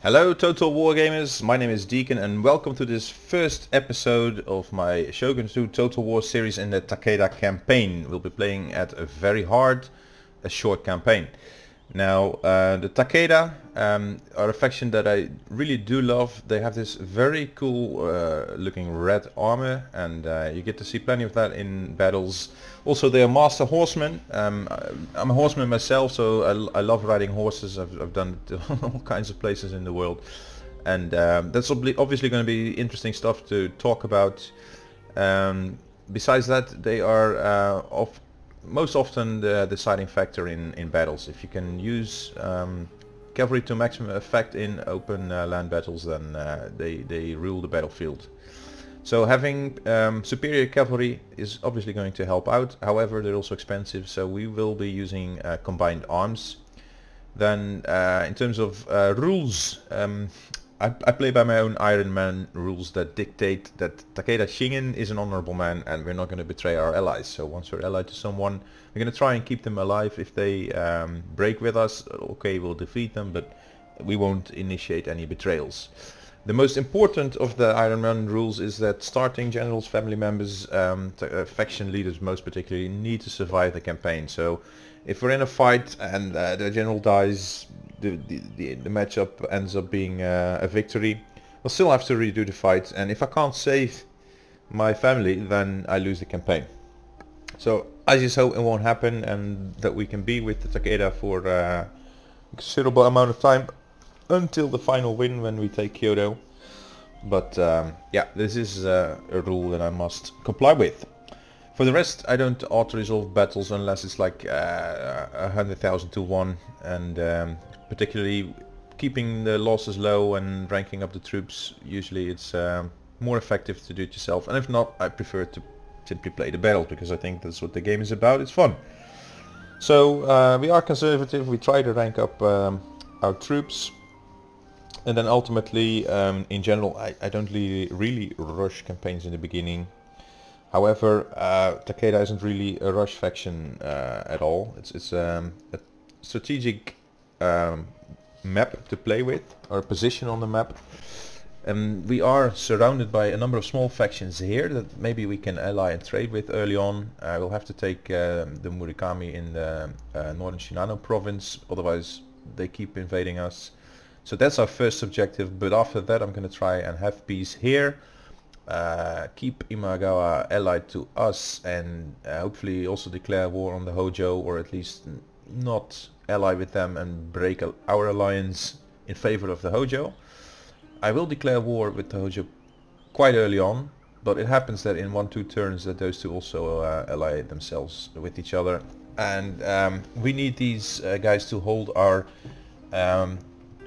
Hello Total War gamers, my name is Deacon and welcome to this first episode of my Shogun Total War series in the Takeda Campaign. We'll be playing at a very hard, a short campaign. Now the Takeda are a faction that I really do love. They have this very cool looking red armor and you get to see plenty of that in battles. Also they are master horsemen. I'm a horseman myself, so I love riding horses. I've done it to all kinds of places in the world, and that's obviously going to be interesting stuff to talk about. Besides that, they are most often the deciding factor in battles. If you can use cavalry to maximum effect in open land battles, then they rule the battlefield. So having superior cavalry is obviously going to help out. However, they're also expensive, so we will be using combined arms. Then in terms of rules, I play by my own Iron Man rules that dictate that Takeda Shingen is an honorable man and we're not going to betray our allies. So once we're allied to someone, we're going to try and keep them alive. If they break with us, okay, we'll defeat them, but we won't initiate any betrayals. The most important of the Iron Man rules is that starting generals, family members, faction leaders most particularly, need to survive the campaign. So if we're in a fight and the general dies, the matchup ends up being a victory, we'll still have to redo the fight, and if I can't save my family, then I lose the campaign. So I just hope it won't happen and that we can be with the Takeda for a considerable amount of time until the final win when we take Kyoto. But yeah, this is a rule that I must comply with. For the rest, I don't auto-resolve battles unless it's like 100,000 to 1, and particularly keeping the losses low and ranking up the troops. Usually it's more effective to do it yourself, and if not, I prefer to simply play the battle because I think that's what the game is about. It's fun. So we are conservative. We try to rank up our troops. And then ultimately, in general, I don't really rush campaigns in the beginning. However, Takeda isn't really a rush faction at all. It's a strategic map to play with, or a position on the map. And we are surrounded by a number of small factions here that maybe we can ally and trade with early on. We'll have to take the Murakami in the northern Shinano province, otherwise they keep invading us. So that's our first objective, but after that I'm going to try and have peace here, keep Imagawa allied to us, and hopefully also declare war on the Hojo, or at least not ally with them and break our alliance in favor of the Hojo. I will declare war with the Hojo quite early on, but it happens that in 1-2 turns that those two also ally themselves with each other, and we need these guys to hold our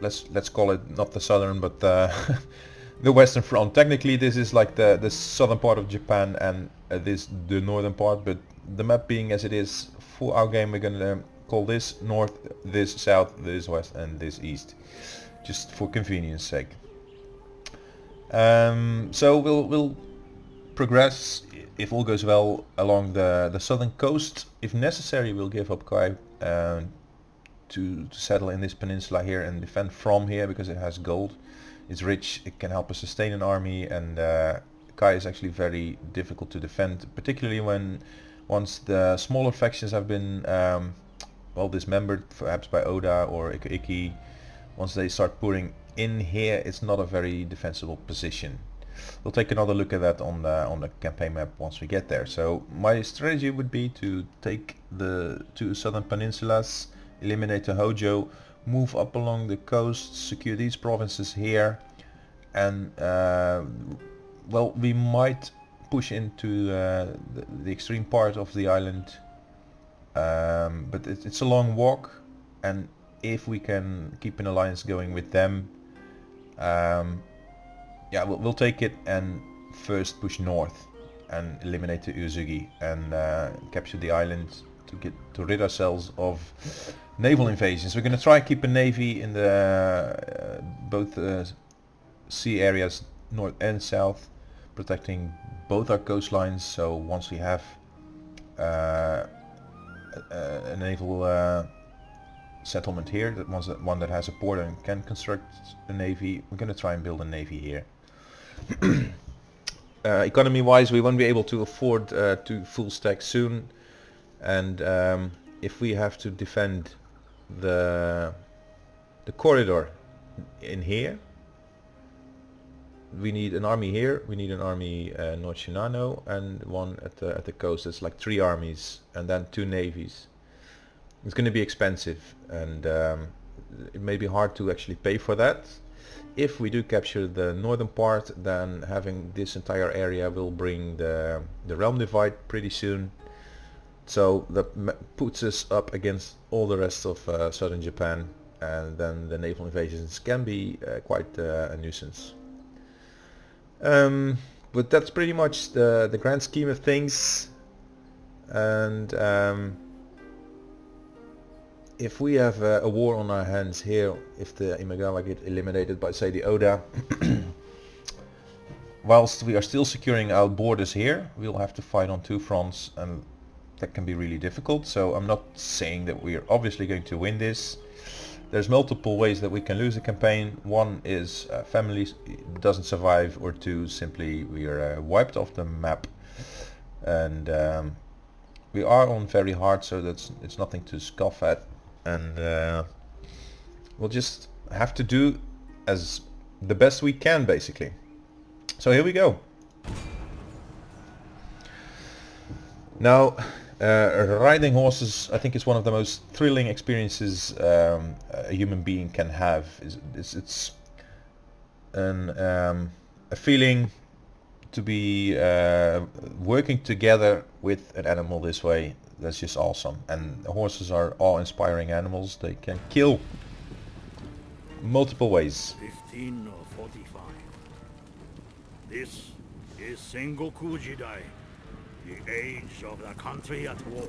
let's call it not the southern but the western front. Technically this is like the southern part of Japan and this the northern part, but the map being as it is for our game, we're gonna call this north, this south, this west, and this east, just for convenience sake. So we'll progress, if all goes well, along the southern coast. If necessary, we'll give up Kai to settle in this peninsula here and defend from here because it has gold. It's rich, it can help us sustain an army, and Kai is actually very difficult to defend, particularly once the smaller factions have been well dismembered, perhaps by Oda or Iki. Once they start pouring in here, it's not a very defensible position. We'll take another look at that on the campaign map once we get there. So my strategy would be to take the two southern peninsulas, eliminate the Hojo, move up along the coast, secure these provinces here, and well, we might push into the extreme part of the island, but it's a long walk, and if we can keep an alliance going with them, yeah, we'll take it and first push north and eliminate the Uzugi and capture the island to rid ourselves of naval invasions. We're going to try and keep a navy in the both sea areas, north and south, protecting both our coastlines. So once we have a naval settlement here, that was one that has a port and can construct a navy. We're going to try and build a navy here. Economy wise, we won't be able to afford to full stack soon, and if we have to defend the corridor in here, we need an army here, we need an army North Shinano, and one at the coast. It's like 3 armies and then 2 navies. It's going to be expensive, and it may be hard to actually pay for that. If we do capture the northern part, then having this entire area will bring the realm divide pretty soon. So that puts us up against all the rest of southern Japan, and then the naval invasions can be quite a nuisance. But that's pretty much the grand scheme of things. And if we have a war on our hands here, if the Imagawa get eliminated by, say, the Oda, whilst we are still securing our borders here, we'll have to fight on 2 fronts, and that can be really difficult. So I'm not saying that we are obviously going to win this. There's multiple ways that we can lose a campaign. One is family doesn't survive, or 2, simply we are wiped off the map. And we are on very hard, so it's nothing to scoff at. And we'll just have to do as the best we can, basically. So here we go. Now, riding horses, I think, is one of the most thrilling experiences a human being can have. It's a feeling to be working together with an animal this way. That's just awesome. And horses are awe-inspiring animals. They can kill multiple ways. 1545. This is Sengoku Jidai, the age of the country at war.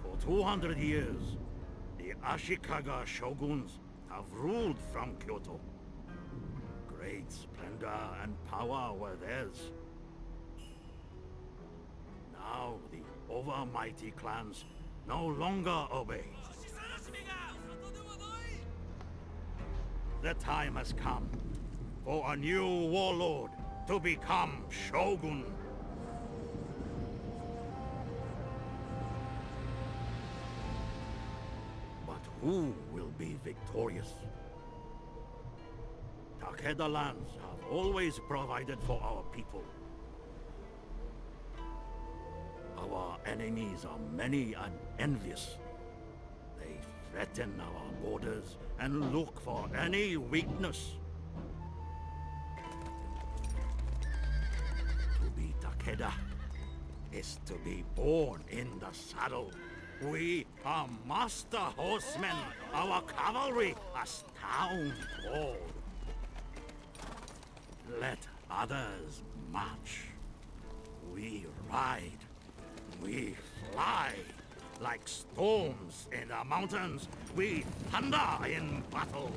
For 200 years, the Ashikaga shoguns have ruled from Kyoto. Great splendor and power were theirs. Now the overmighty clans no longer obey. The time has come for a new warlord to become shogun. But who will be victorious? Takeda lands have always provided for our people. Our enemies are many and envious. They threaten our borders and look for any weakness. To be Takeda is to be born in the saddle. We are master horsemen. Our cavalry astound all. Let others march. We ride. We fly. Like storms in the mountains, we thunder in battle.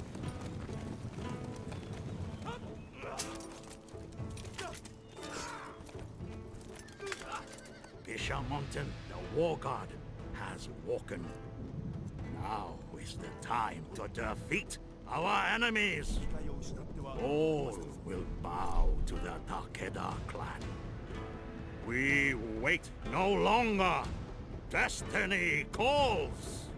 Bisha Mountain, the war god, has woken. Now is the time to defeat our enemies. All will bow to the Takeda clan. We wait no longer. Destiny calls!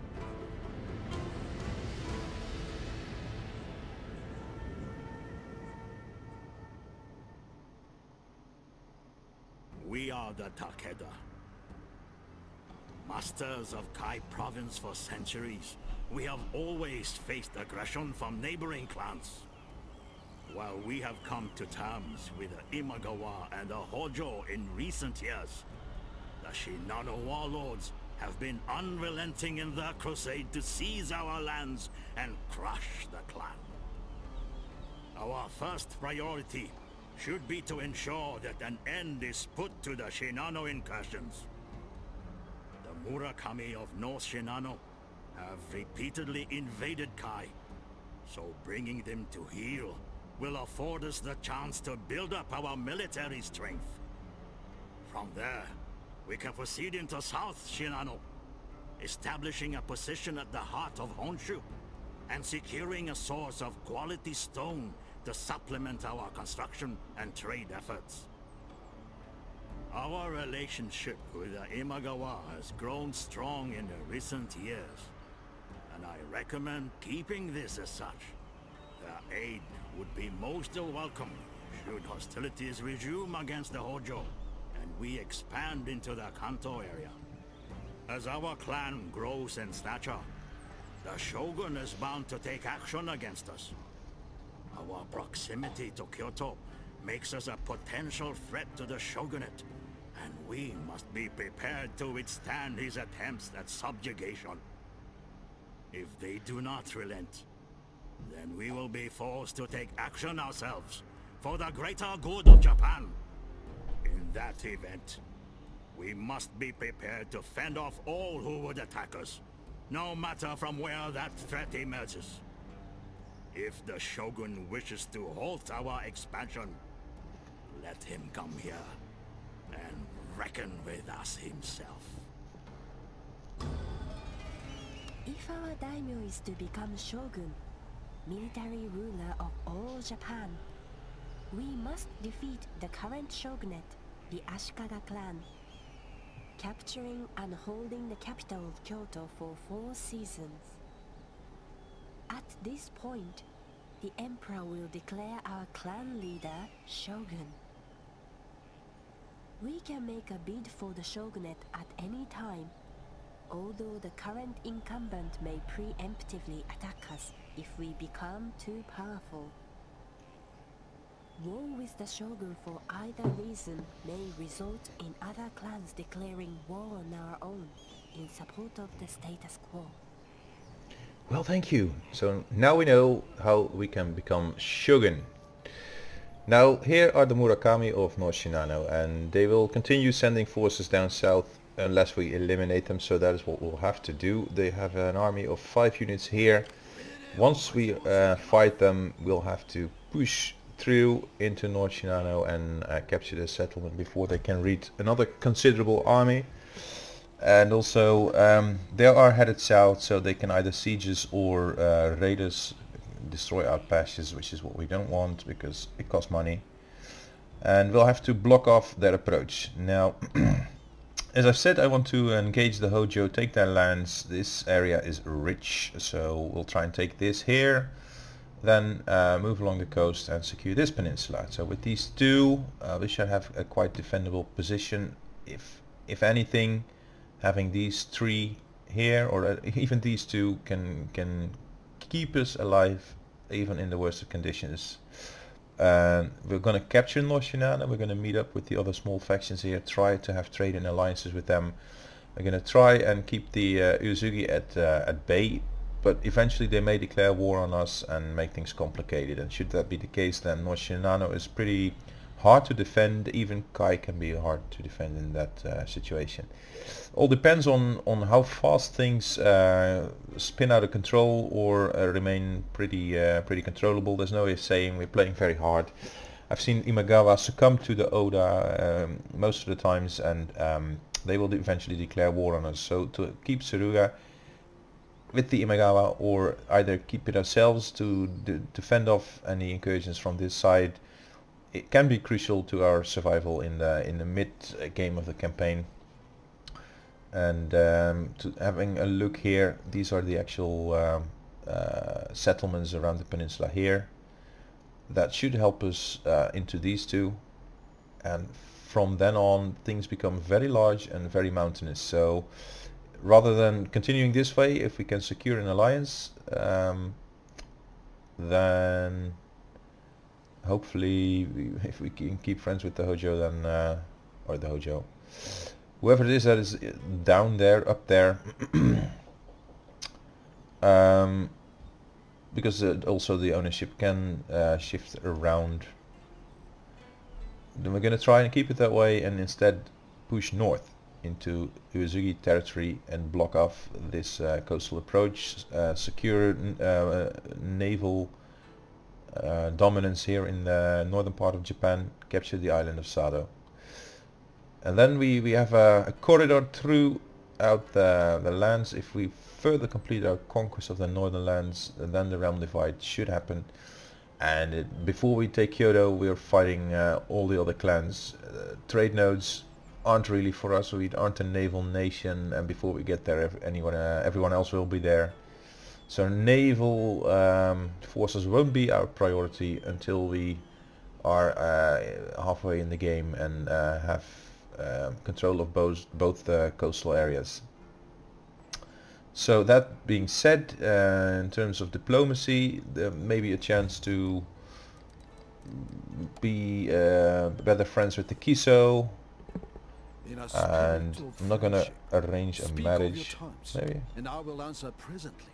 We are the Takeda. Masters of Kai province for centuries, we have always faced aggression from neighboring clans. While we have come to terms with the Imagawa and the Hojo in recent years, the Shinano warlords have been unrelenting in their crusade to seize our lands and crush the clan. Our first priority should be to ensure that an end is put to the Shinano incursions. The Murakami of North Shinano have repeatedly invaded Kai, so bringing them to heel will afford us the chance to build up our military strength. From there, we can proceed into South Shinano, establishing a position at the heart of Honshu, and securing a source of quality stone to supplement our construction and trade efforts. Our relationship with the Imagawa has grown strong in the recent years, and I recommend keeping this as such. Their aid would be most welcome should hostilities resume against the Hojo, and we expand into the Kanto area. As our clan grows in stature, the Shogun is bound to take action against us. Our proximity to Kyoto makes us a potential threat to the Shogunate, and we must be prepared to withstand his attempts at subjugation. If they do not relent, then we will be forced to take action ourselves for the greater good of Japan. In that event, we must be prepared to fend off all who would attack us, no matter from where that threat emerges. If the Shogun wishes to halt our expansion, let him come here and reckon with us himself. If our daimyo is to become shogun, military ruler of all Japan, we must defeat the current shogunate, the Ashikaga clan, capturing and holding the capital of Kyoto for 4 seasons. At this point, the emperor will declare our clan leader shogun. We can make a bid for the shogunate at any time, although the current incumbent may preemptively attack us if we become too powerful. War with the shogun for either reason may result in other clans declaring war on our own in support of the status quo. Well, thank you. So now we know how we can become shogun. Now here are the Murakami of North Shinano, and they will continue sending forces down south unless we eliminate them, so that is what we'll have to do. They have an army of 5 units here. Once we fight them, we'll have to push through into North Shinano and capture the settlement before they can reach another considerable army. And also they are headed south, so they can either siege us or raid us, destroy our passes, which is what we don't want because it costs money. And we'll have to block off their approach. Now as I've said, I want to engage the Hojo, take their lands. This area is rich, so we'll try and take this here, then move along the coast and secure this peninsula. So with these two, we should have a quite defendable position. If anything, having these 3 here, or even these 2, can keep us alive even in the worst of conditions. We're going to capture North Shinano. We're going to meet up with the other small factions here, try to have trade and alliances with them. We're going to try and keep the Uesugi at bay, but eventually they may declare war on us and make things complicated, and should that be the case, then North Shinano is pretty hard to defend. Even Kai can be hard to defend in that situation. All depends on how fast things spin out of control or remain pretty controllable. There's no way of saying. We're playing very hard. I've seen Imagawa succumb to the Oda most of the times, and they will eventually declare war on us. So to keep Suruga with the Imagawa, or either keep it ourselves to fend off any incursions from this side, it can be crucial to our survival in the mid game of the campaign. And to having a look here, these are the actual settlements around the peninsula here. That should help us into these 2, and from then on things become very large and very mountainous. So rather than continuing this way, if we can secure an alliance, then hopefully if we can keep friends with the Hojo, then or the Hojo, whoever it is that is down there, up there, because also the ownership can shift around. Then we're going to try and keep it that way, and instead push north into Uesugi territory and block off this coastal approach, secure naval dominance here in the northern part of Japan, capture the island of Sado. And then we have a corridor throughout the lands. If we further complete our conquest of the northern lands, then the realm divide should happen. And before we take Kyoto, we're fighting all the other clans. Trade nodes aren't really for us. We aren't a naval nation, and before we get there, everyone else will be there. So naval forces won't be our priority until we are halfway in the game and have control of both coastal areas. So that being said, in terms of diplomacy, there may be a chance to be better friends with the Kiso, and I'm not gonna arrange a marriage, maybe. And I will answer presently.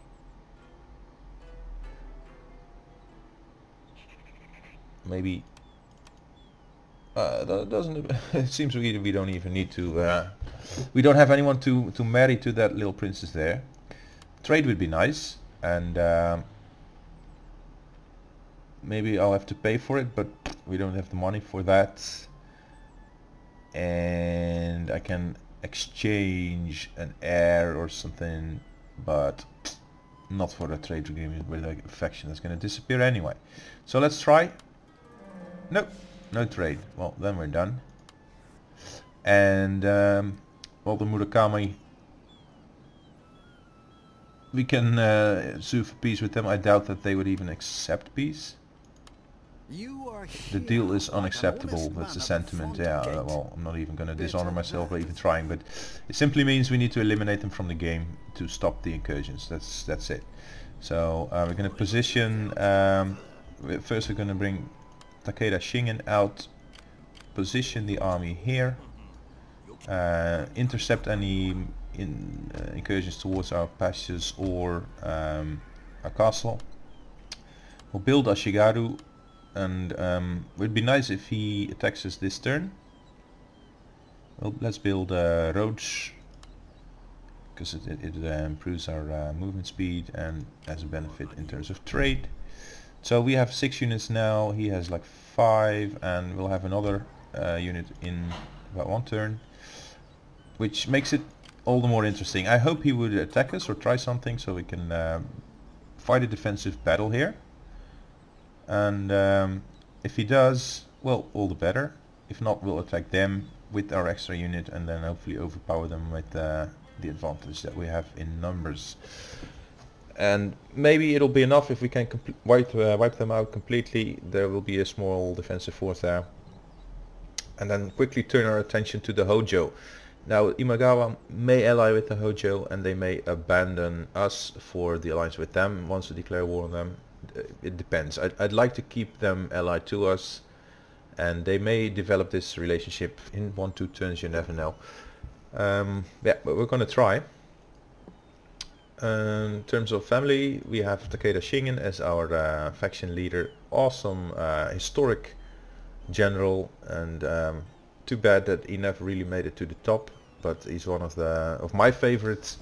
Maybe that doesn't. It seems we don't even need to. We don't have anyone to marry to that little princess there. Trade would be nice, and maybe I'll have to pay for it, but we don't have the money for that. And I can exchange an heir or something, but not for a trade agreement with a faction that's going to disappear anyway. So let's try. Nope, no trade. Well, then we're done. And well, the Murakami, we can sue for peace with them. I doubt that they would even accept peace. The deal is unacceptable. That's the sentiment. Yeah, well, I'm not even going to dishonor myself by even trying, but it simply means we need to eliminate them from the game to stop the incursions. That's it. So we're going to position. First, we're going to bring Takeda Shingen out, position the army here, intercept any incursions towards our pastures or our castle. We'll build Ashigaru, and it would be nice if he attacks us this turn. Well, let's build roads, because it improves our movement speed and has a benefit in terms of trade. So we have 6 units now, he has like 5, and we'll have another unit in about 1 turn, which makes it all the more interesting. I hope he would attack us or try something so we can fight a defensive battle here. And if he does, well, all the better. If not, we'll attack them with our extra unit and then hopefully overpower them with the advantage that we have in numbers. And maybe it'll be enough if we can wipe them out completely. There will be a small defensive force there. And then quickly turn our attention to the Hojo. Now Imagawa may ally with the Hojo, and they may abandon us for the alliance with them once we declare war on them. It depends. I'd like to keep them allied to us, and they may develop this relationship in 1-2 turns, you never know. Yeah, but we're gonna try. In terms of family, we have Takeda Shingen as our faction leader. Awesome historic general, and too bad that he never really made it to the top, but he's one of my favorite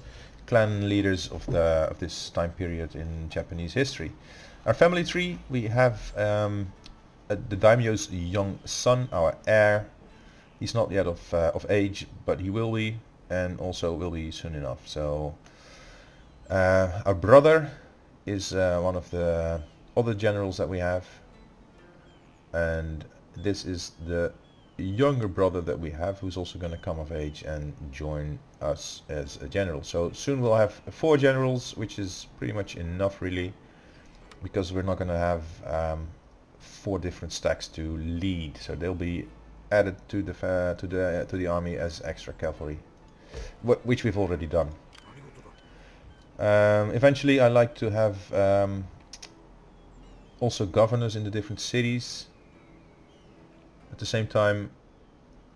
clan leaders of this time period in Japanese history. Our family tree, we have the daimyo's young son, our heir. He's not yet of age, but he will be, and also will be soon enough. So our brother is one of the other generals that we have, and this is the younger brother that we have, who's also going to come of age and join us as a general. So soon we'll have 4 generals, which is pretty much enough really, because we're not going to have 4 different stacks to lead, so they'll be added to the army as extra cavalry, which we've already done. Eventually I like to have also governors in the different cities. At the same time,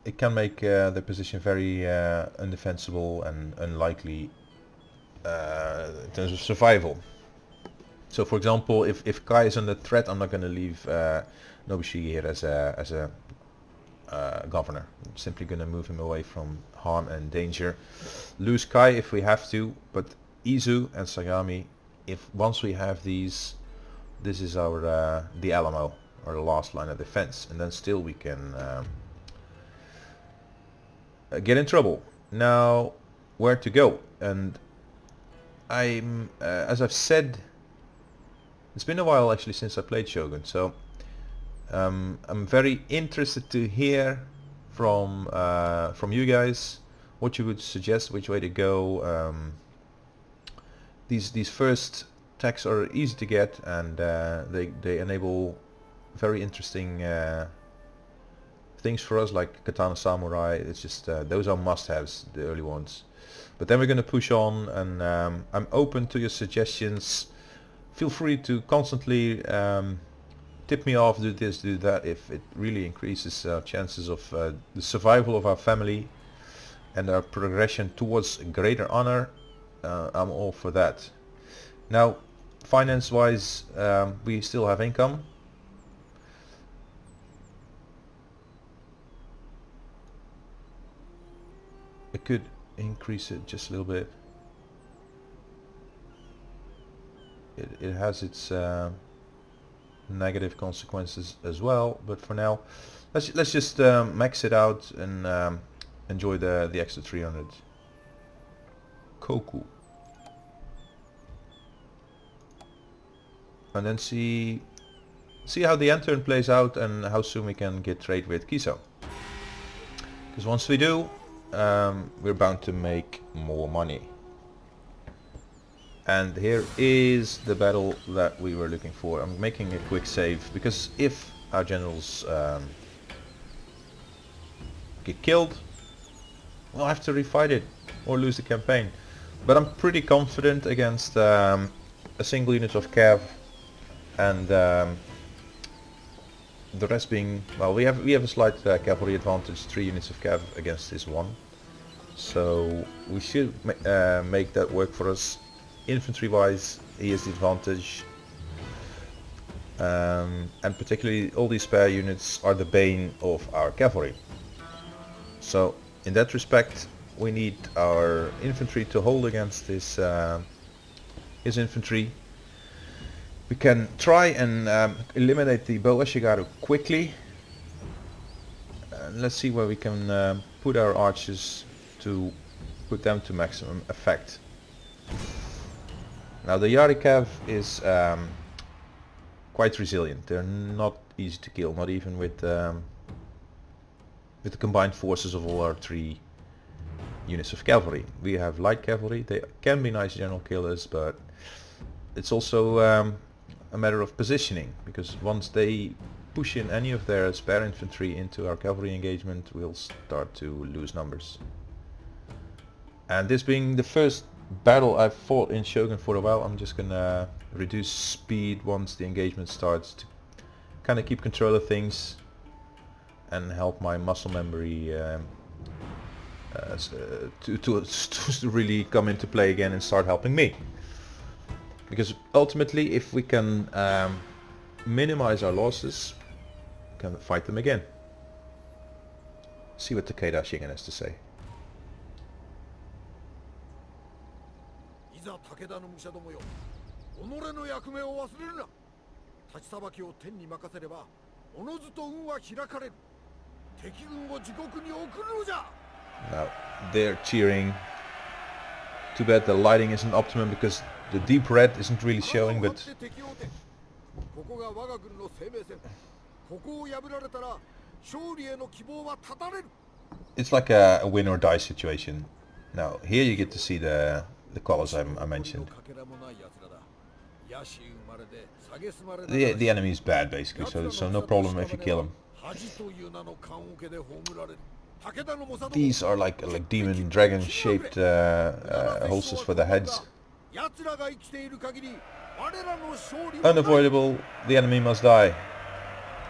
it can make the position very undefensible and unlikely in terms of survival. So for example, if Kai is under threat, I'm not going to leave Nobushige here as a governor. I'm simply going to move him away from harm and danger. Lose Kai if we have to, but Izu and Sagami, once we have these, this is our the Alamo, our last line of defense, and then still we can get in trouble. Now, where to go? And I'm, as I've said, it's been a while actually since I played Shogun, so I'm very interested to hear from you guys what you would suggest, which way to go. These first techs are easy to get, and they enable very interesting things for us, like Katana Samurai. It's just those are must-haves, the early ones. But then we're going to push on, and I'm open to your suggestions. Feel free to constantly tip me off, do this, do that, if it really increases chances of the survival of our family and our progression towards greater honor. I'm all for that. Now, finance-wise, we still have income. I could increase it just a little bit. It has its negative consequences as well, but for now, let's just max it out and enjoy the extra 300. Koku. And then see how the end turn plays out and how soon we can get trade with Kiso. Because once we do, we're bound to make more money. And here is the battle that we were looking for. I'm making a quick save because if our generals get killed, we'll have to refight it or lose the campaign. But I'm pretty confident against a single unit of cav, and the rest being, well, we have a slight cavalry advantage, 3 units of cav against this one, so we should make that work for us. Infantry wise, he has the advantage, and particularly all these spare units are the bane of our cavalry. So in that respect, we need our infantry to hold against this his infantry. We can try and eliminate the Bow Ashigaru quickly. Let's see where we can put our archers to put them to maximum effect. Now the Yari Cav is quite resilient. They're not easy to kill, not even with the combined forces of all our 3 units of cavalry. We have light cavalry. They can be nice general killers, but it's also a matter of positioning, because once they push in any of their spare infantry into our cavalry engagement, we'll start to lose numbers. And this being the first battle I've fought in Shogun for a while, I'm just gonna reduce speed once the engagement starts to kind of keep control of things and help my muscle memory to really come into play again and start helping me. Because ultimately, if we can minimize our losses, we can fight them again. See what Takeda Shingen has to say. いざ武田の武者どもよ、己の役目を忘れるな。立ちさばきを天に任せれば、おのずと運は開かれる。敵軍を地獄に送るのじゃ。 Now they're cheering. Too bad the lighting isn't optimum because the deep red isn't really showing, but ここが我が軍の生命線。ここを破られたら勝利への希望は絶たれる。 it's like a win or die situation. Now here you get to see the colors I mentioned. The enemy is bad basically, so no problem if you kill him. These are like demon dragon shaped holsters for the heads. Unavoidable, the enemy must die.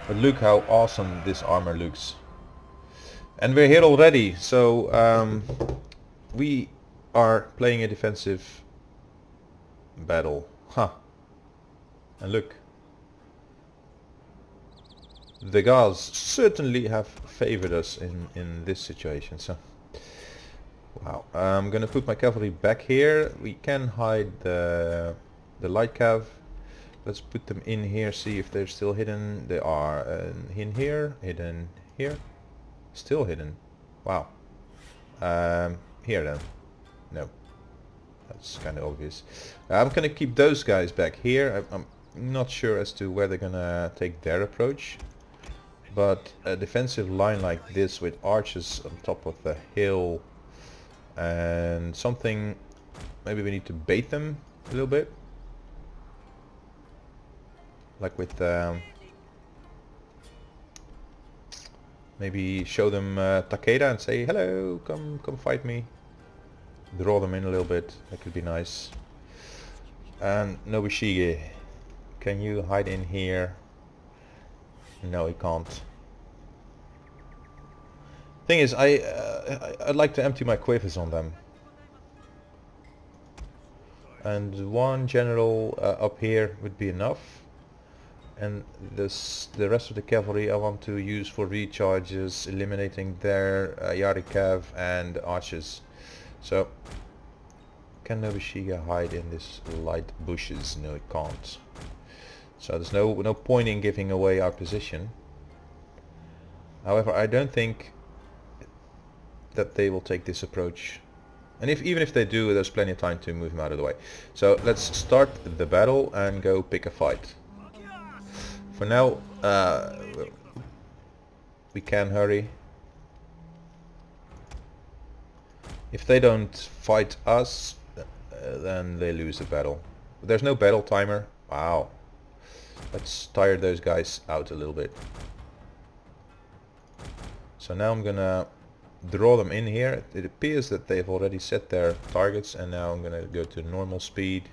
But look how awesome this armor looks. And we're here already, so we are playing a defensive battle. Huh. And look. The gods certainly have favored us in this situation, so wow. I'm gonna put my cavalry back here. We can hide the light cav. Let's put them in here, see if they're still hidden. They are in here, hidden here, still hidden. Wow. Here then. No. That's kind of obvious. I'm gonna keep those guys back here. I'm not sure as to where they're gonna take their approach. But a defensive line like this with archers on top of the hill and something, maybe we need to bait them a little bit. Like with maybe show them Takeda and say, hello, come fight me. Draw them in a little bit, that could be nice. And Nobushige, can you hide in here? No, he can't. Thing is, I'd like to empty my quivers on them. And one general up here would be enough. And the rest of the cavalry I want to use for recharges, eliminating their Yarikav and archers. So, can Nobushige hide in this light bushes? No, it can't. So there's no point in giving away our position. However, I don't think that they will take this approach. And even if they do, there's plenty of time to move them out of the way. So let's start the battle and go pick a fight. For now, we can hurry. If they don't fight us, then they lose the battle. But there's no battle timer. Wow. Let's tire those guys out a little bit. So now I'm gonna draw them in here. It appears that they've already set their targets, and now I'm gonna go to normal speed.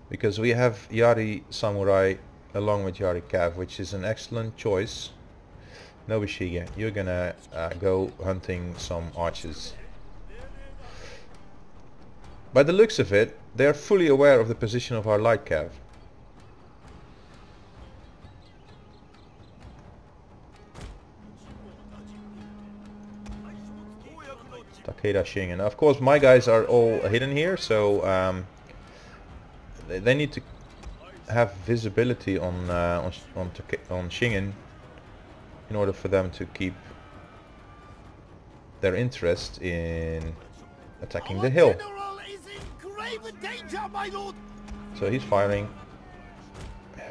Because we have Yari Samurai along with Yari Cav, which is an excellent choice. Nobushige, you're gonna go hunting some archers. By the looks of it, they're fully aware of the position of our light cav. Takeda Shingen. Of course, my guys are all hidden here, so they need to have visibility on Shingen in order for them to keep their interest in attacking the hill. So he's firing.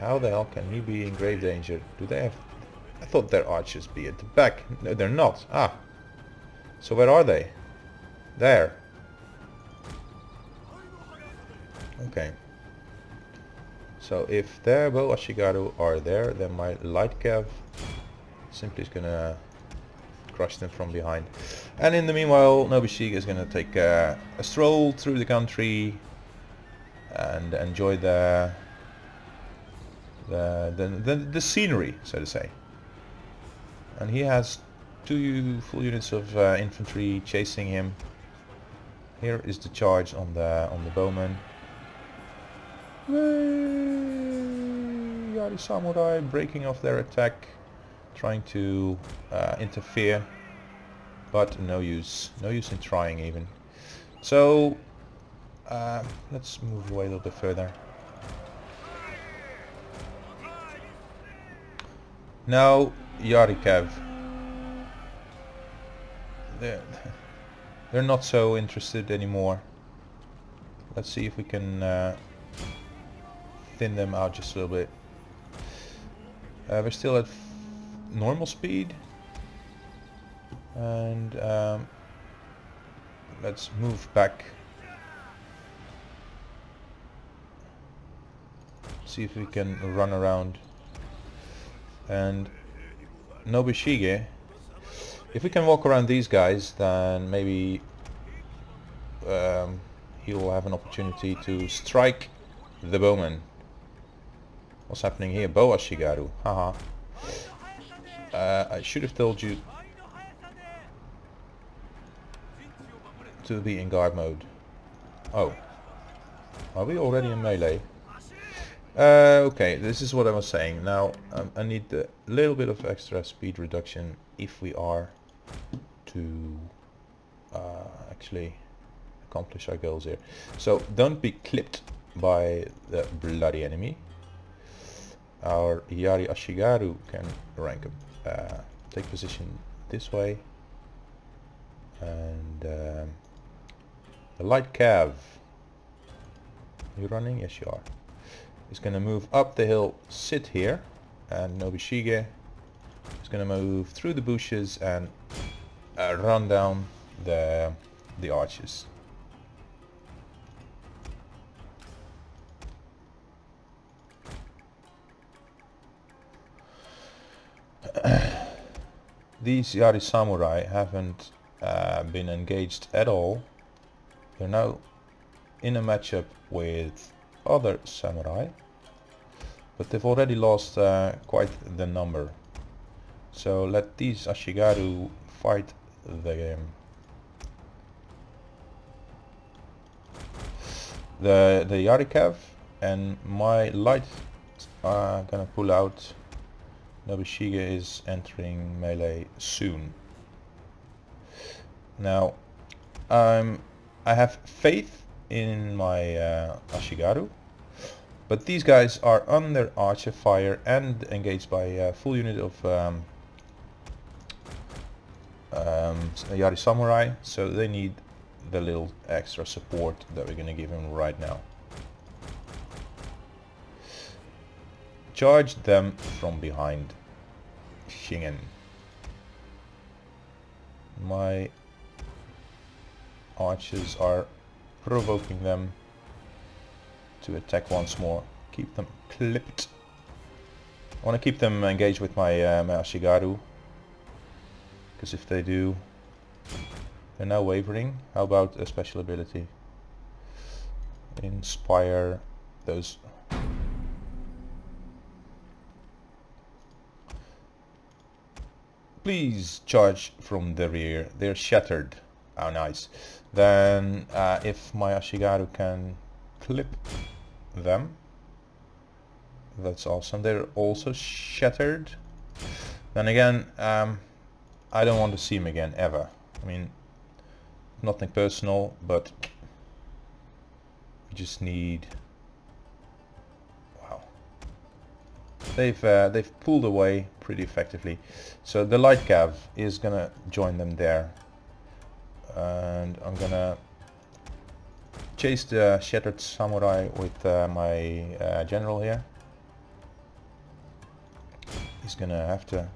How the hell can he be in grave danger? Do they have... I thought their archers be at the back. No, they're not. Ah. So where are they? There. Okay. So if their bow Ashigaru are there, then my light cav simply is gonna crush them from behind. And in the meanwhile, Nobushige is gonna take a stroll through the country and enjoy the scenery, so to say. And he has 2 full units of infantry chasing him. Here is the charge on the bowman. Yari Samurai breaking off their attack, trying to interfere, but no use in trying even. So let's move away a little bit further. Now Yarikav. They're not so interested anymore. Let's see if we can thin them out just a little bit. We're still at normal speed, and let's move back. See if we can run around. And Nobushige, if we can walk around these guys, then maybe he will have an opportunity to strike the bowman. What's happening here? Boa Shigaru. Haha. I should have told you to be in guard mode. Oh. Are we already in melee? Okay, this is what I was saying. Now I need a little bit of extra speed reduction if we are to actually accomplish our goals here. So don't be clipped by the bloody enemy. Our Yari Ashigaru can rank up, take position this way, And the light cav. You running? Yes, you are. Is going to move up the hill, sit here, and Nobishige is going to move through the bushes and run down the arches. These Yari samurai haven't been engaged at all. They're now in a matchup with other samurai, but they've already lost quite the number. So let these Ashigaru fight the Yarikav, and my light are gonna pull out. Nobishige is entering melee soon. Now I have faith in my Ashigaru, but these guys are under archer fire and engaged by a full unit of Yari samurai, so they need the little extra support that we're gonna give him right now. Charge them from behind, Shingen. My archers are provoking them to attack once more. Keep them clipped. I want to keep them engaged with my Ashigaru, because if they do, they're now wavering. How about a special ability? Inspire those. Please charge from the rear. They're shattered. Oh, nice. Then if my Ashigaru can clip them, that's awesome. They're also shattered. Then again, I don't want to see him again ever. I mean, nothing personal, but we just need. Wow. They've pulled away pretty effectively. So the light cav is gonna join them there, and I'm gonna chase the shattered samurai with my general here. He's gonna have to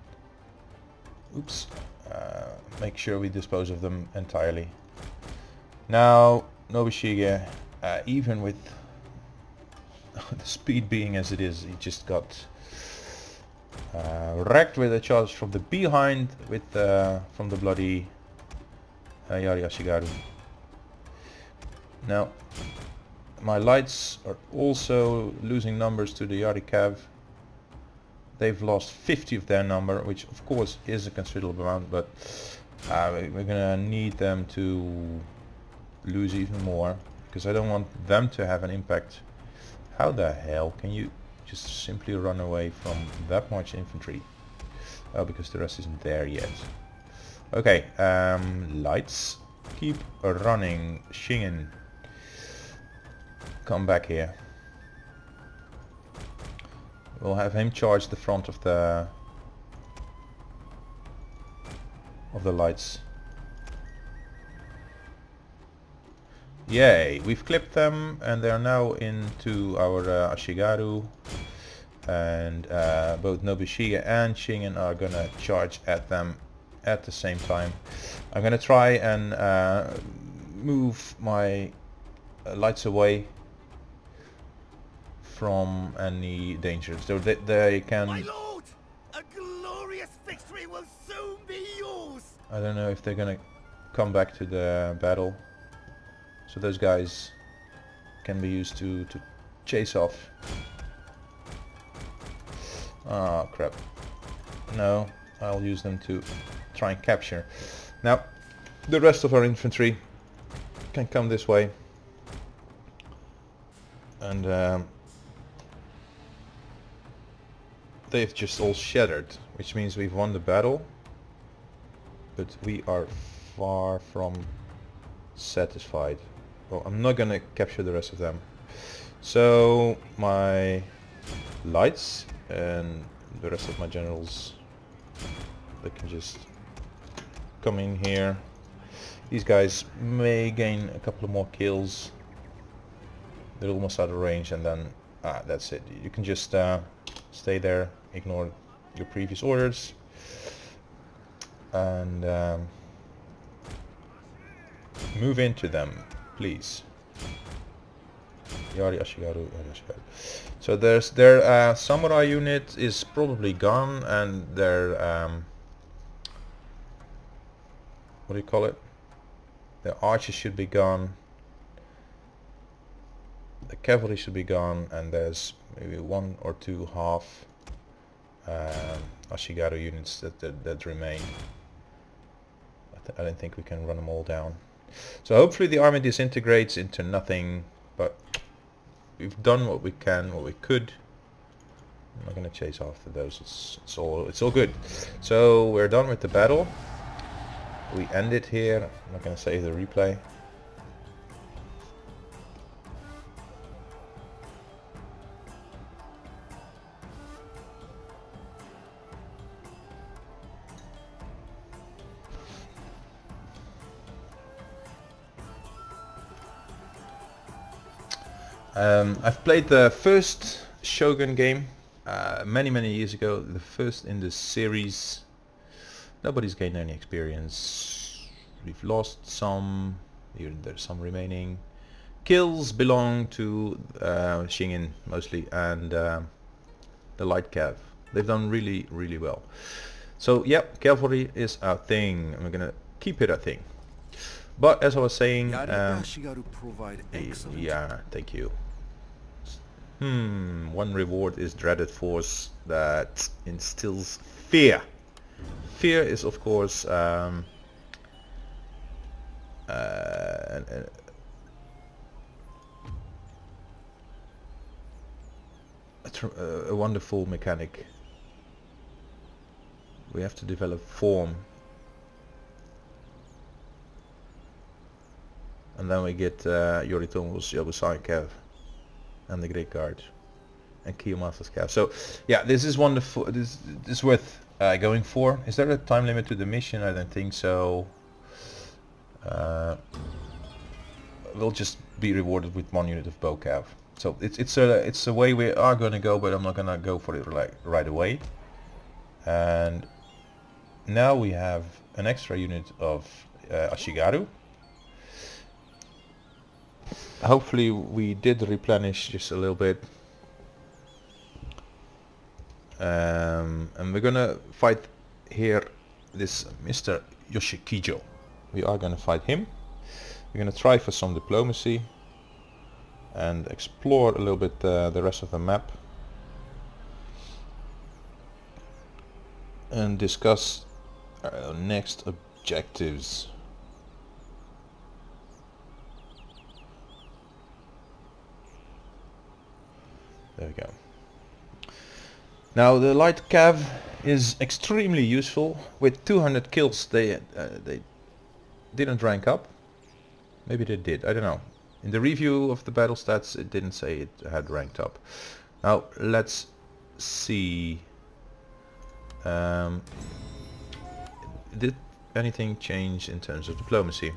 make sure we dispose of them entirely. Now Nobishige, even with the speed being as it is, he just got wrecked with a charge from the behind with from the bloody Yari Ashigaru. Now my lights are also losing numbers to the Yari Cav. They've lost 50 of their number, which of course is a considerable amount, but we're gonna need them to lose even more, because I don't want them to have an impact. How the hell can you just simply run away from that much infantry? Oh, because the rest isn't there yet. Okay, lights, keep running. Shingen, come back here. We'll have him charge the front of the lights. Yay, we've clipped them and they are now into our Ashigaru, and both Nobishige and Shingen are gonna charge at them at the same time. I'm gonna try and move my lights away from any danger, so they can. My lord, a glorious victory will soon be yours. I don't know if they're gonna come back to the battle, so those guys can be used to chase off. Oh crap. No, I'll use them to try and capture. Now the rest of our infantry can come this way, and they've just all shattered, which means we've won the battle, but we are far from satisfied. Well, I'm not gonna capture the rest of them, so my lights and the rest of my generals, they can just come in here. These guys may gain a couple of more kills. They're almost out of range, and then that's it. You can just stay there, ignore your previous orders, and move into them, please. Yari Ashigaru, Yari Ashigaru. So their samurai unit is probably gone, and their what do you call it? The archers should be gone. The cavalry should be gone, and there's maybe 1 or 2 half Ashigaru units that remain. I don't think we can run them all down. So hopefully the army disintegrates into nothing, but we've done what we can, what we could. I'm not going to chase after those. It's all good. So we're done with the battle. We end it here. I'm not going to save the replay. I've played the first Shogun game many years ago, the first in the series. Nobody's gained any experience. We've lost some, even there's some remaining. Kills belong to Shingen mostly, and the light cav. They've done really well. So yep, cavalry is our thing, and we're gonna keep it a thing. But as I was saying, yeah, thank you. One reward is dreaded force that instills fear. Fear is of course a wonderful mechanic. We have to develop form, and then we get Yoritomo's Yabusai Cav and the Great Guard and Kiyomasa's Cav. So yeah, this is wonderful. This is worth going for. Is there a time limit to the mission? I don't think so. We'll just be rewarded with 1 unit of bow cav. So it's a way we are going to go, but I'm not going to go for it like right away. And now we have an extra unit of Ashigaru. Hopefully we did replenish just a little bit. And we're gonna fight here this Mr. Yoshikijo. We are gonna fight him. We're gonna try for some diplomacy and explore a little bit the rest of the map and discuss our next objectives. There we go. Now the light cav is extremely useful. With 200 kills they didn't rank up. Maybe they did, I don't know. In the review of the battle stats it didn't say it had ranked up. Now let's see. Did anything change in terms of diplomacy?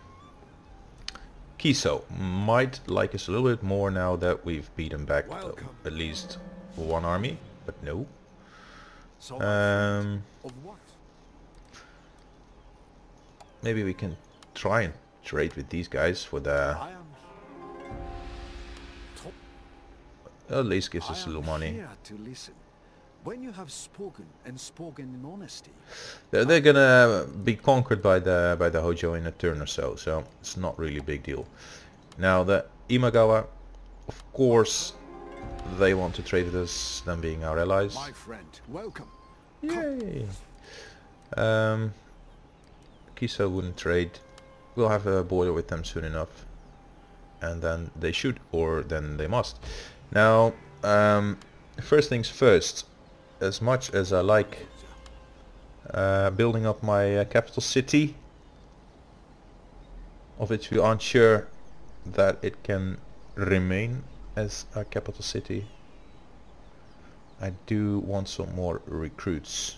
Kiso might like us a little bit more now that we've beaten back at least 1 army, but no. Maybe we can try and trade with these guys for the... At least gives us a little money. When you have spoken in honesty, they're gonna be conquered by the Hojo in a turn or so it's not really a big deal. Now the Imagawa, of course, they want to trade with us, them being our allies. my friend, welcome. Yay! Kiso wouldn't trade. We'll have a border with them soon enough, and then they should, or then they must. Now, first things first. As much as I like building up my capital city, of which we aren't sure that it can remain as our capital city, I do want some more recruits.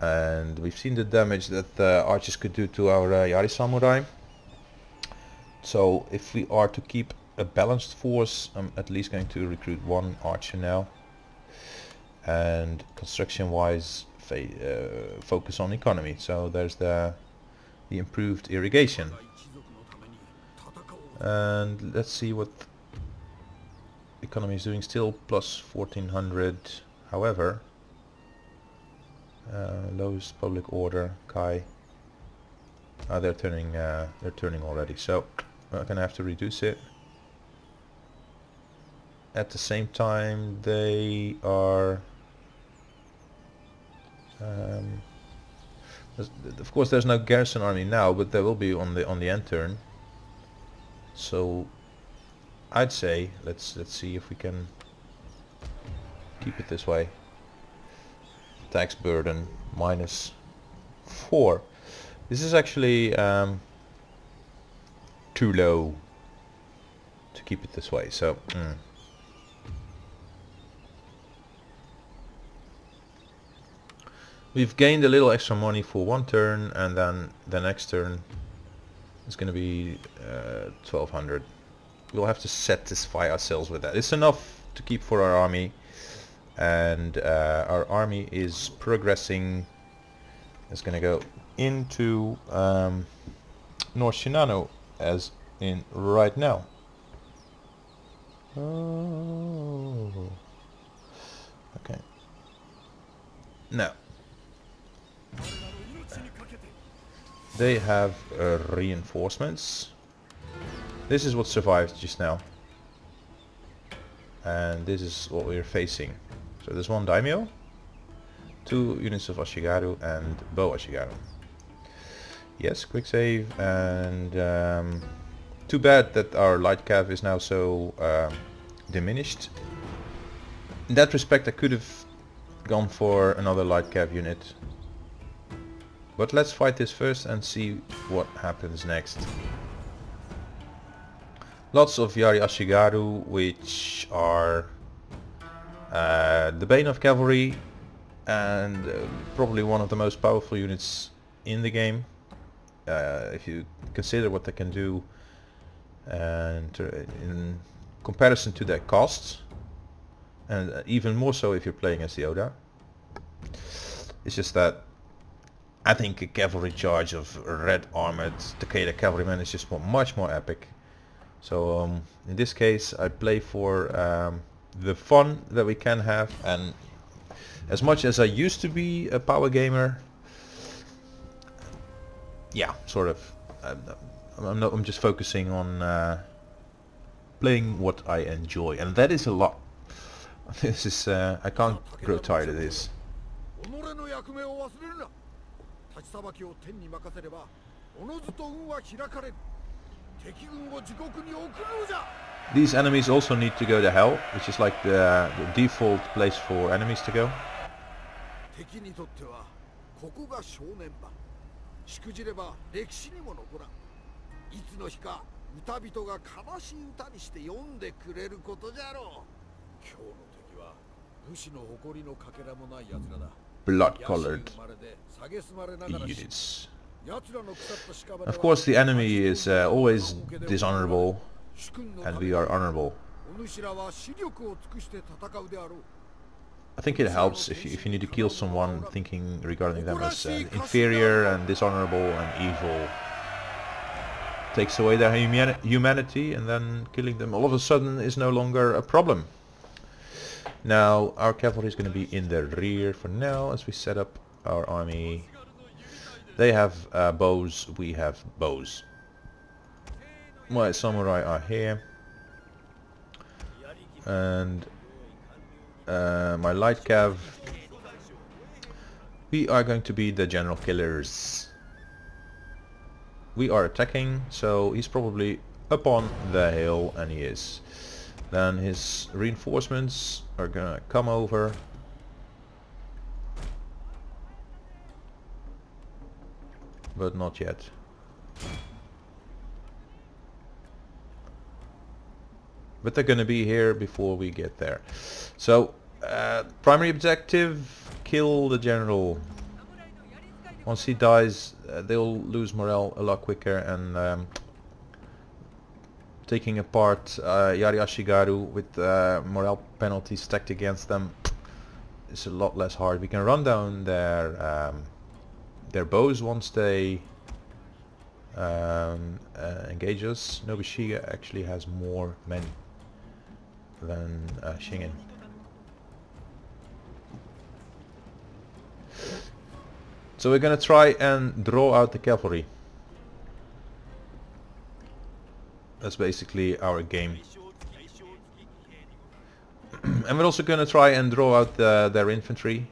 and we've seen the damage that the archers could do to our Yari Samurai. So if we are to keep a balanced force, I'm at least going to recruit one archer now, and construction wise focus on economy. So there's the improved irrigation, and let's see what economy is doing. Still plus 1400. However, lowest public order, Kai. They're turning already, so I'm gonna have to reduce it. At the same time, they are of course there's no garrison army now, but there will be on the end turn. So I'd say let's see if we can keep it this way. Tax burden -4. This is actually too low to keep it this way, so we've gained a little extra money for one turn, and then the next turn is going to be 1200. We'll have to satisfy ourselves with that. It's enough to keep for our army, and our army is progressing. It's going to go into North Shinano as in right now. Oh. Okay. Now they have reinforcements. This is what survived just now, and this is what we're facing. So there's one daimyo, 2 units of Ashigaru and bow Ashigaru. Yes, quick save, and too bad that our light cav is now so diminished. In that respect I could have gone for another light cav unit, but let's fight this first and see what happens next. Lots of Yari Ashigaru, which are the bane of cavalry, and probably one of the most powerful units in the game, if you consider what they can do, and in comparison to their costs, and even more so if you're playing as the Oda. It's just that I think a cavalry charge of red armored Takeda cavalrymen is just much more epic. So in this case I play for the fun that we can have, and as much as I used to be a power gamer, yeah, sort of, I'm just focusing on playing what I enjoy, and that is a lot. This is I can't grow tired of this. These enemies also need to go to hell, which is like the default place for enemies to go. Blood-colored units. Of course the enemy is always dishonorable, and we are honorable. I think it helps if you need to kill someone, thinking regarding them as inferior and dishonorable and evil. Takes away their humanity, and then killing them all of a sudden is no longer a problem. Now our cavalry is going to be in the rear for now as we set up our army. They have bows, we have bows. My samurai are here, and my light cav, we are going to be the general killers. We are attacking, so he's probably up on the hill, and he is. Then his reinforcements are gonna come over. But not yet. But they're gonna be here before we get there. So primary objective, kill the general. Once he dies, they'll lose morale a lot quicker, and taking apart Yari Ashigaru with morale penalties stacked against them is a lot less hard. We can run down their bows once they engage us. Nobushiga actually has more men than Shingen. So we're gonna try and draw out the cavalry. That's basically our game. And we're also gonna try and draw out their infantry.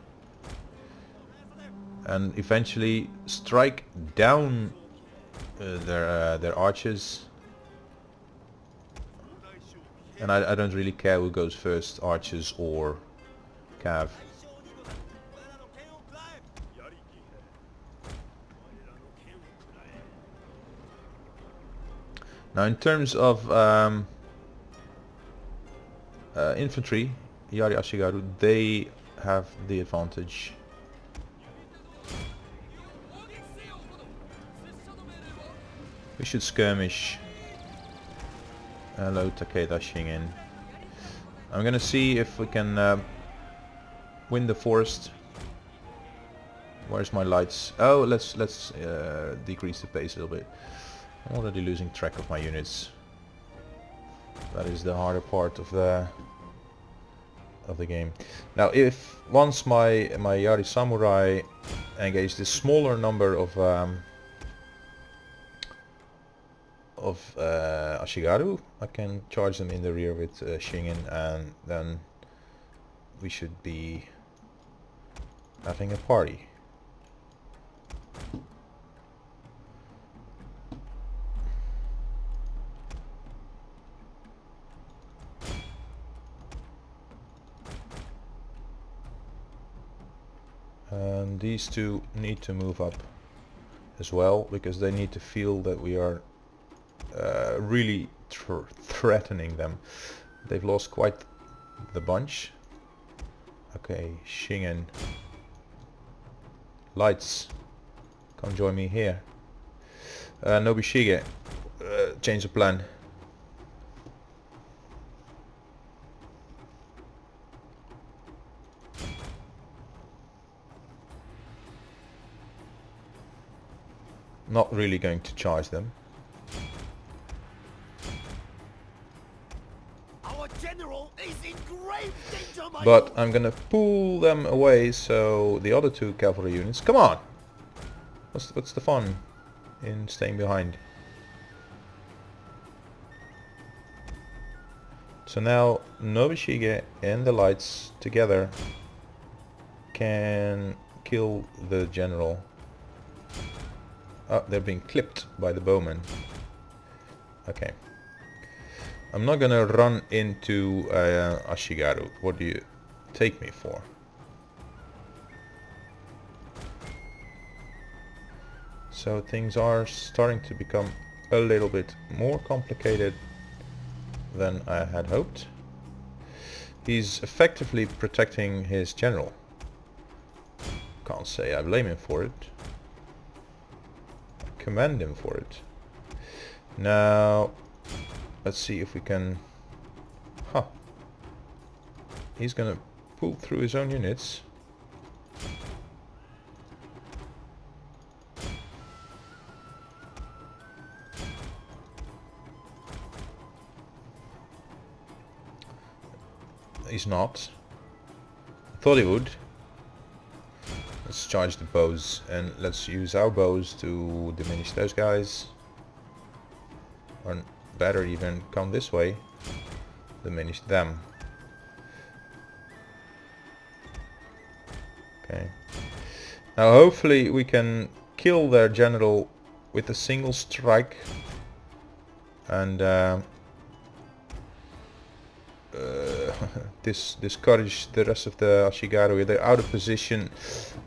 And eventually strike down their archers. And I don't really care who goes first, archers or cav. Now in terms of infantry, Yari Ashigaru, they have the advantage. We should skirmish. Hello Takeda Shingen. I'm gonna see if we can win the forest. Where's my lights? Oh, let's decrease the pace a little bit. I'm already losing track of my units. That is the harder part of the game. Now, if once my Yari Samurai engage this smaller number of Ashigaru, I can charge them in the rear with Shingen, and then we should be having a party. And these two need to move up as well, because they need to feel that we are really threatening them. They've lost quite the bunch. Okay, Shingen. Lights, come join me here. Nobushiga, change the plan. Not really going to charge them. Our general is in grave danger, my But lord. I'm gonna pull them away, so the other two cavalry units, come on! What's the fun in staying behind? So now Nobushiga and the lights together can kill the general. Oh, they're being clipped by the bowmen. Okay. I'm not gonna run into Ashigaru. What do you take me for? So things are starting to become a little bit more complicated than I had hoped. He's effectively protecting his general. Can't say I blame him for it. Commend him for it. Now let's see if we can... Huh. He's gonna pull through his own units. He's not. Thought he would. Let's charge the bows, and let's use our bows to diminish those guys. Or better even, come this way, diminish them. Okay. Now hopefully we can kill their general with a single strike, and discourage the rest of the Ashigaru. They're out of position.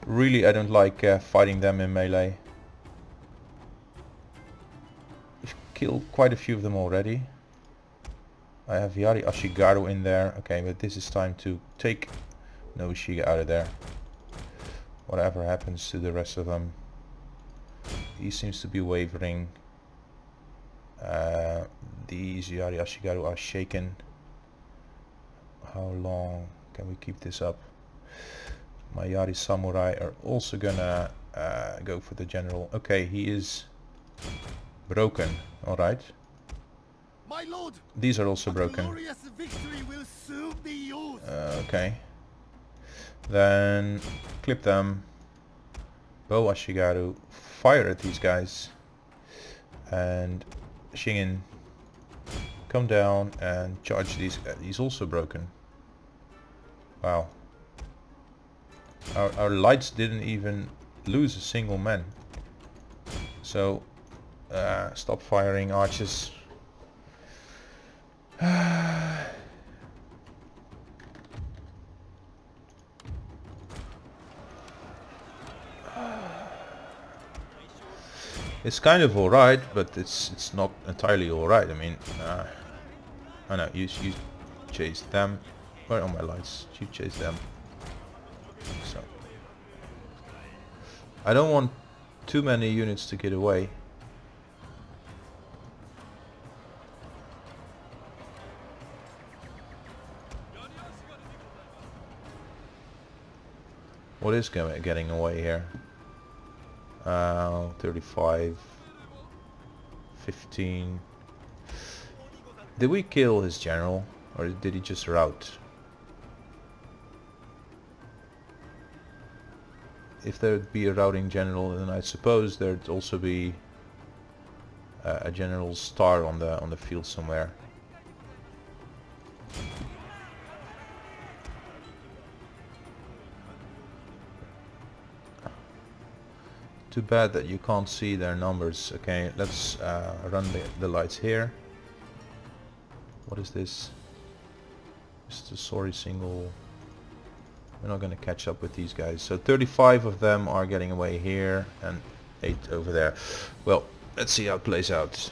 Really, I don't like fighting them in melee. We've killed quite a few of them already. I have Yari Ashigaru in there. Okay, but this is time to take Nobushiga out of there. Whatever happens to the rest of them, He seems to be wavering. These Yari Ashigaru are shaken. How long can we keep this up? My Yari Samurai are also gonna go for the general. Okay, he is broken. Alright. My lord, These are also a broken. glorious victory will soon be yours. Okay. Then clip them. Bow Ashigaru. Fire at these guys. And Shingen, come down and charge these guys. He's also broken. Wow. Our lights didn't even lose a single man. So stop firing archers. It's kind of alright, but it's not entirely alright. I mean, I know you chase them. Where are my lights? You chase them. So I don't want too many units to get away. What is getting away here? 35, 15. Did we kill his general, or did he just rout? If there'd be a routing general, then I suppose there'd also be a general star on the field somewhere. Too bad that you can't see their numbers. Okay, let's run the lights here. What is this? Just a sorry single. We're not going to catch up with these guys. So 35 of them are getting away here and 8 over there. Well, let's see how it plays out.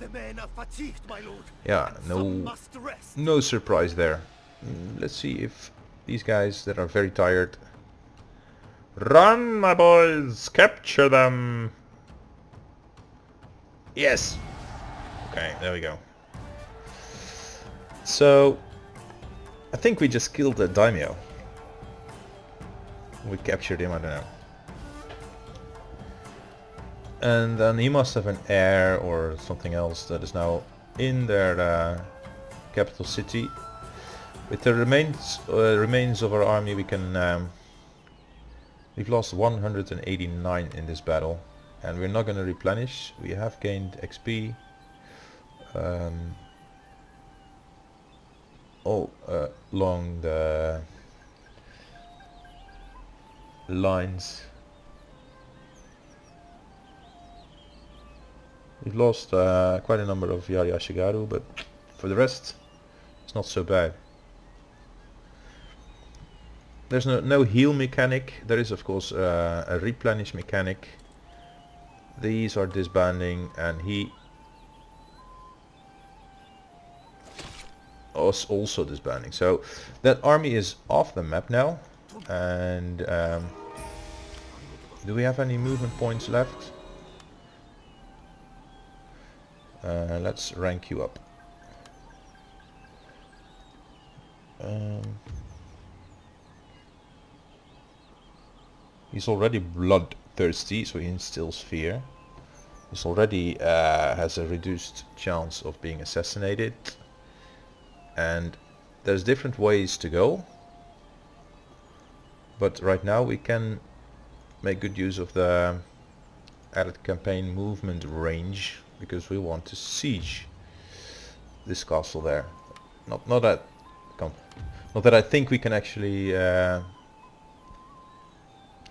The men are fatigued, my lord. Yeah, no surprise there. Let's see if these guys that are very tired. Run, my boys! Capture them! Yes! Okay, there we go. So, I think we just killed the daimyo. We captured him, I don't know. And then he must have an heir or something else that is now in their capital city. With the remains of our army, we can... we've lost 189 in this battle, and we're not going to replenish. We have gained XP all along the lines. We've lost quite a number of Yari Ashigaru, but for the rest, it's not so bad. There's no heal mechanic. There is of course a replenish mechanic. These are disbanding, and he is also disbanding. So that army is off the map now. And do we have any movement points left? Let's rank you up. He's already bloodthirsty, so he instills fear. He's already has a reduced chance of being assassinated. And there's different ways to go. But right now we can make good use of the added campaign movement range, because we want to siege this castle there. Not that I think we can actually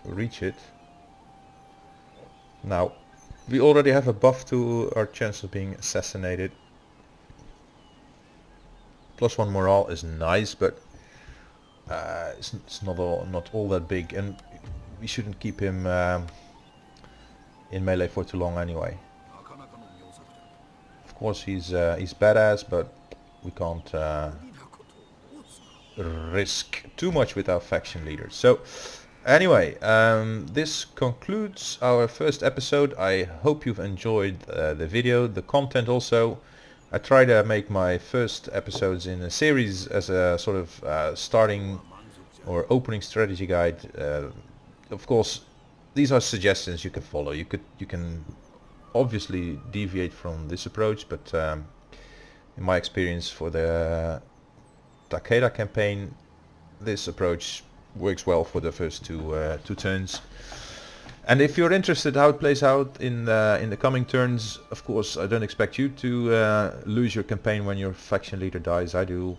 reach it. Now we already have a buff to our chance of being assassinated. +1 morale is nice, but it's not all that big, and we shouldn't keep him in melee for too long anyway. Of course he's badass, but we can't risk too much with our faction leaders. So Anyway, this concludes our first episode. I hope you've enjoyed the video, the content also. I try to make my first episodes in a series as a sort of starting or opening strategy guide. Of course, these are suggestions you can follow. You can obviously deviate from this approach, but in my experience for the Takeda campaign, this approach works well for the first two turns. And if you're interested how it plays out in the coming turns, of course I don't expect you to lose your campaign when your faction leader dies. I do,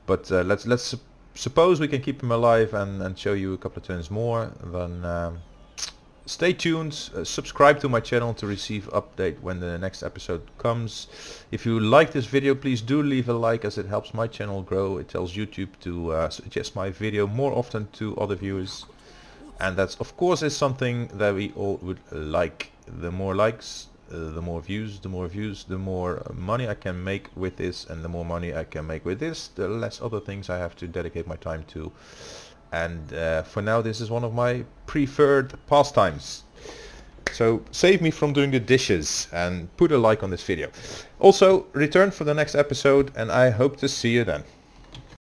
but let's suppose we can keep him alive and show you a couple of turns more. Then stay tuned, subscribe to my channel to receive update when the next episode comes. If you like this video, please do leave a like, as it helps my channel grow. It tells YouTube to suggest my video more often to other viewers, and that's of course is something that we all would like. The more likes, the more views, the more money I can make with this, and the more money I can make with this, the less other things I have to dedicate my time to. And for now, this is one of my preferred pastimes. So save me from doing the dishes and put a like on this video. Also, return for the next episode, and I hope to see you then.